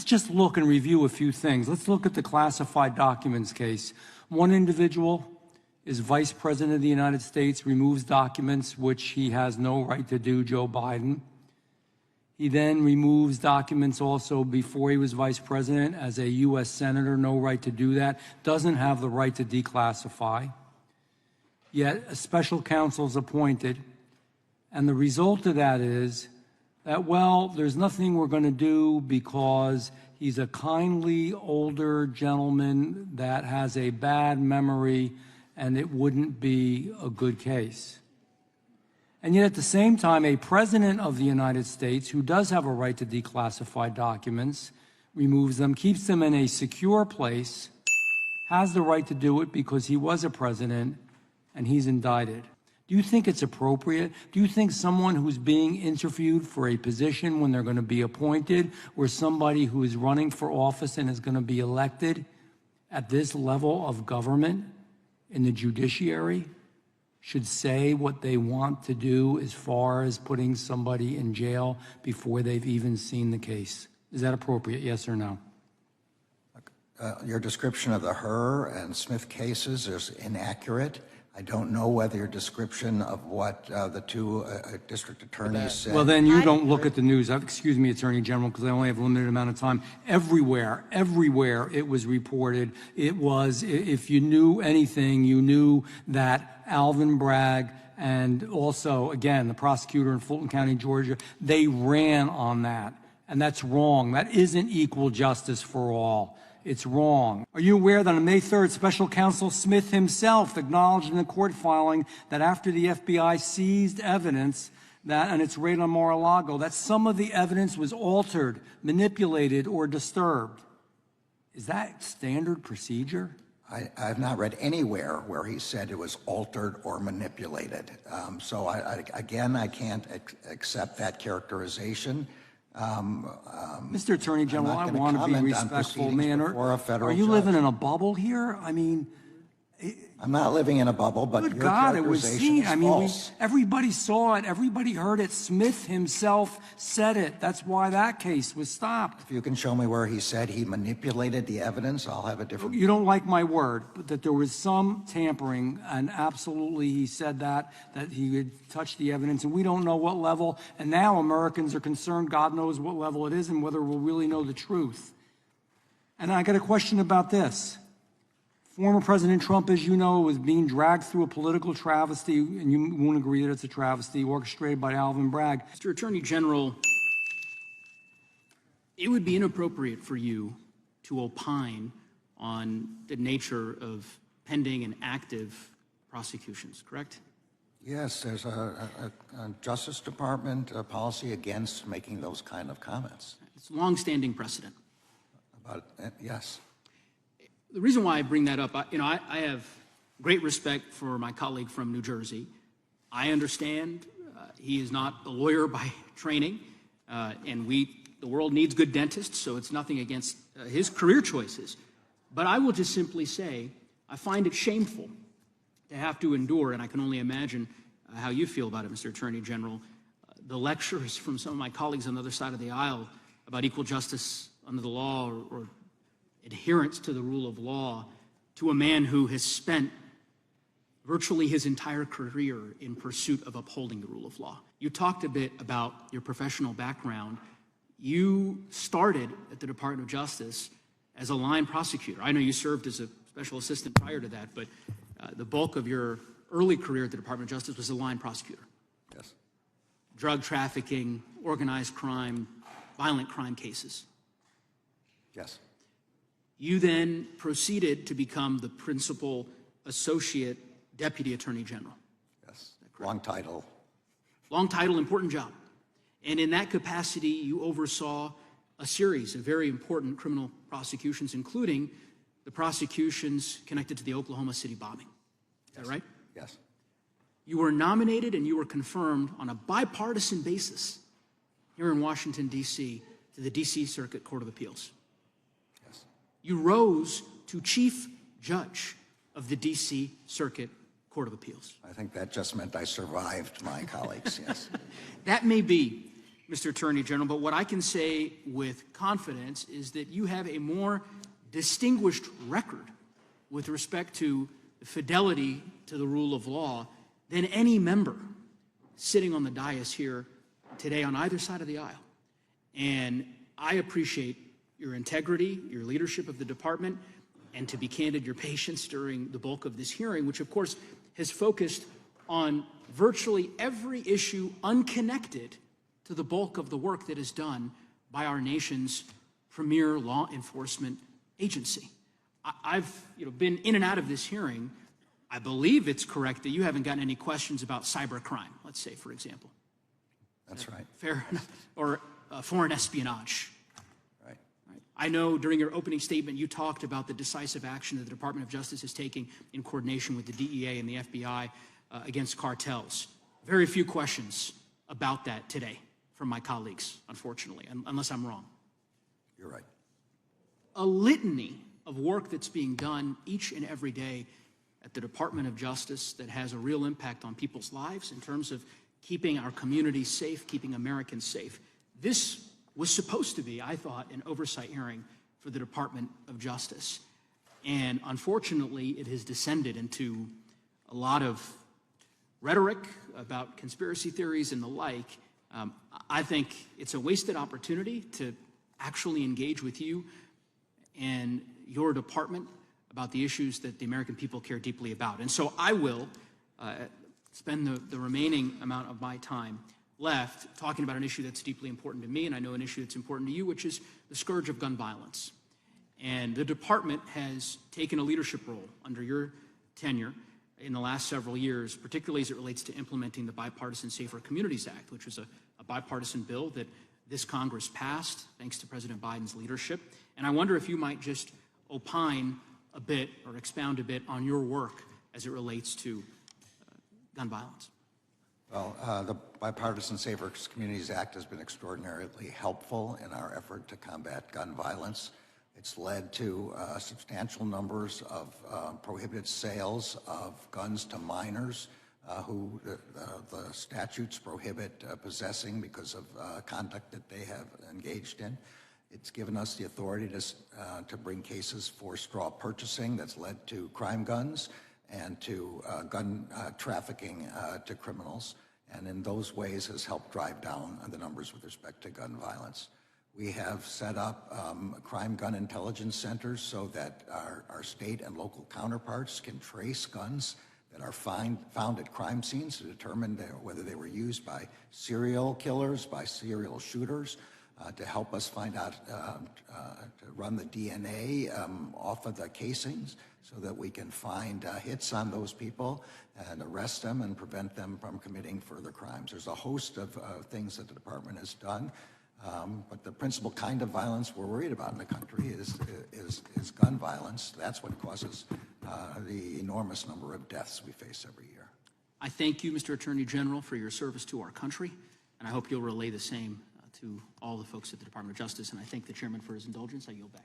Let's just look and review a few things. Let's look at the classified documents case. One individual is Vice President of the United States, removes documents which he has no right to do, Joe Biden. He then removes documents also before he was Vice President as a U.S. Senator, no right to do that, doesn't have the right to declassify. Yet a special counsel is appointed, and the result of that is that, well, there's nothing we're going to do because he's a kindly older gentleman that has a bad memory and it wouldn't be a good case. And yet at the same time, a president of the United States who does have a right to declassify documents, removes them, keeps them in a secure place, has the right to do it because he was a president and he's indicted. Do you think it's appropriate? Do you think someone who's being interviewed for a position when they're going to be appointed, or somebody who is running for office and is going to be elected at this level of government in the judiciary should say what they want to do as far as putting somebody in jail before they've even seen the case? Is that appropriate, yes or no? Your description of the Herr and Smith cases is inaccurate. I don't know whether your description of what the two district attorneys said. Well, then you don't look at the news. Excuse me, Attorney General, because I only have a limited amount of time. Everywhere it was reported. It was, if you knew anything, you knew that Alvin Bragg and also, again, the prosecutor in Fulton County, Georgia, they ran on that. And that's wrong. That isn't equal justice for all. It's wrong. Are you aware that on May 3rd, Special Counsel Smith himself acknowledged in the court filing that after the FBI seized evidence and it's right on Mar-a-Lago, that some of the evidence was altered, manipulated, or disturbed? Is that standard procedure? I've not read anywhere where he said it was altered or manipulated. So again, I can't accept that characterization. Mr. Attorney General, I want to be respectful, man. Are you living in a bubble here? I mean, I'm not living in a bubble, but good your God, it was characterization seen. is I mean, false. everybody saw it. Everybody heard it. Smith himself said it. That's why that case was stopped. If you can show me where he said he manipulated the evidence, I'll have a different. You don't like my word, but that there was some tampering, and absolutely he said that he had touched the evidence, and we don't know what level. And now Americans are concerned, God knows what level it is, and whether we'll really know the truth. And I got a question about this. Former President Trump, as you know, was being dragged through a political travesty, and you won't agree that it's a travesty, orchestrated by Alvin Bragg. Mr. Attorney General, it would be inappropriate for you to opine on the nature of pending and active prosecutions, correct? Yes, there's a Justice Department policy against making those kind of comments. It's a longstanding precedent. Yes. The reason why I bring that up, I have great respect for my colleague from New Jersey. I understand he is not a lawyer by training, and the world needs good dentists, so it's nothing against his career choices. But I will just simply say, I find it shameful to have to endure, and I can only imagine how you feel about it, Mr. Attorney General, the lectures from some of my colleagues on the other side of the aisle about equal justice under the law or adherence to the rule of law to a man who has spent virtually his entire career in pursuit of upholding the rule of law. You talked a bit about your professional background. You started at the Department of Justice as a line prosecutor. I know you served as a special assistant prior to that, but the bulk of your early career at the Department of Justice was a line prosecutor. Yes. Drug trafficking, organized crime, violent crime cases. Yes. You then proceeded to become the principal associate deputy attorney general. Yes. Long title. Long title, important job. And in that capacity, you oversaw a series of very important criminal prosecutions, including the prosecutions connected to the Oklahoma City bombing. Is that right? Yes. You were nominated and you were confirmed on a bipartisan basis here in Washington, D.C., to the D.C. Circuit Court of Appeals. Yes. You rose to chief judge of the D.C. Circuit Court of Appeals. I think that just meant I survived my colleagues, yes. That may be. Mr. Attorney General, but what I can say with confidence is that you have a more distinguished record with respect to fidelity to the rule of law than any member sitting on the dais here today on either side of the aisle. And I appreciate your integrity, your leadership of the department, and to be candid, your patience during the bulk of this hearing, which of course has focused on virtually every issue unconnected to the bulk of the work that is done by our nation's premier law enforcement agency. I've been in and out of this hearing. I believe it's correct that you haven't gotten any questions about cybercrime, let's say, for example. That's right. Fair enough. Or foreign espionage. Right. I know during your opening statement you talked about the decisive action that the Department of Justice is taking in coordination with the DEA and the FBI against cartels. Very few questions about that today from my colleagues, unfortunately, unless I'm wrong. You're right. A litany of work that's being done each and every day at the Department of Justice that has a real impact on people's lives in terms of keeping our communities safe, keeping Americans safe. This was supposed to be, I thought, an oversight hearing for the Department of Justice. And unfortunately, it has descended into a lot of rhetoric about conspiracy theories and the like. I think it's a wasted opportunity to actually engage with you and your department about the issues that the American people care deeply about. And so I will spend the remaining amount of my time left talking about an issue that's deeply important to me, and I know an issue that's important to you, which is the scourge of gun violence. And the department has taken a leadership role under your tenure in the last several years, particularly as it relates to implementing the Bipartisan Safer Communities Act, which was a bipartisan bill that this Congress passed thanks to President Biden's leadership. And I wonder if you might just opine a bit or expound a bit on your work as it relates to gun violence. Well, the Bipartisan Safer Communities Act has been extraordinarily helpful in our effort to combat gun violence. It's led to substantial numbers of prohibited sales of guns to minors who the statutes prohibit possessing because of conduct that they have engaged in. It's given us the authority to bring cases for straw purchasing that's led to crime guns and to gun trafficking to criminals, and in those ways has helped drive down the numbers with respect to gun violence. We have set up crime gun intelligence centers so that our state and local counterparts can trace guns that are found at crime scenes to determine whether they were used by serial killers, by serial shooters, to help us find out, to run the DNA off of the casings so that we can find hits on those people and arrest them and prevent them from committing further crimes. There's a host of things that the department has done, but the principal kind of violence we're worried about in the country is gun violence. That's what causes the enormous number of deaths we face every year. I thank you, Mr. Attorney General, for your service to our country, and I hope you'll relay the same to all the folks at the Department of Justice, and I thank the chairman for his indulgence. I yield back.